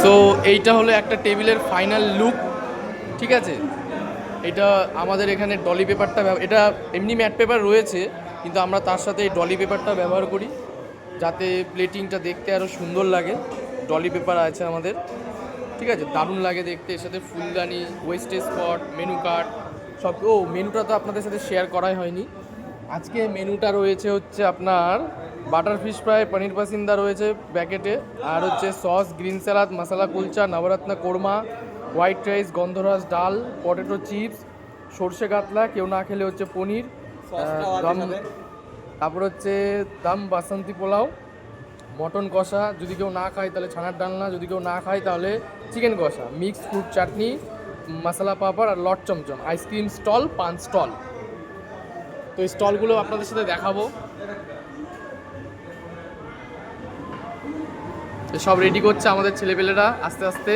তো এইটা হলো একটা টেবিলের ফাইনাল লুক, ঠিক আছে। এটা আমাদের এখানে ডলি পেপারটা, এটা এমনি ম্যাট পেপার রয়েছে, কিন্তু আমরা তার সাথে এই ডলি পেপারটা ব্যবহার করি যাতে প্লেটিংটা দেখতে আরও সুন্দর লাগে। ডলি পেপার আছে আমাদের, ঠিক আছে, দারুণ লাগে দেখতে। এর সাথে ফুলদানি, ওয়েস্টেজ স্পট, মেনু কার্ড সব। ও মেনুটা তো আপনাদের সাথে শেয়ার করাই হয়নি। আজকে মেনুটা রয়েছে হচ্ছে আপনার বাটার ফিশ ফ্রাই, পনির পাসিন্দা রয়েছে প্যাকেটে, আর হচ্ছে সস, গ্রিন স্যালাদ, মশলা কুলচা, নবরত্ন কোরমা, হোয়াইট রাইস, গন্ধরাজ ডাল, পটেটো চিপস, সর্ষে কাতলা, কেউ না খেলে হচ্ছে পনির, দম, তারপর হচ্ছে দম বাসন্তী পোলাও, মটন কষা, যদি কেউ না খায় তাহলে ছানার ডালনা, যদি কেউ না খায় তাহলে চিকেন কষা, মিক্সড ফ্রুট চাটনি, মশলা পাঁপড় আর লট চমচম, আইসক্রিম স্টল, পান স্টল। তো এই স্টলগুলো আপনাদের সাথে দেখাবো। সব রেডি করছে আমাদের ছেলেপেলেরা আস্তে আস্তে।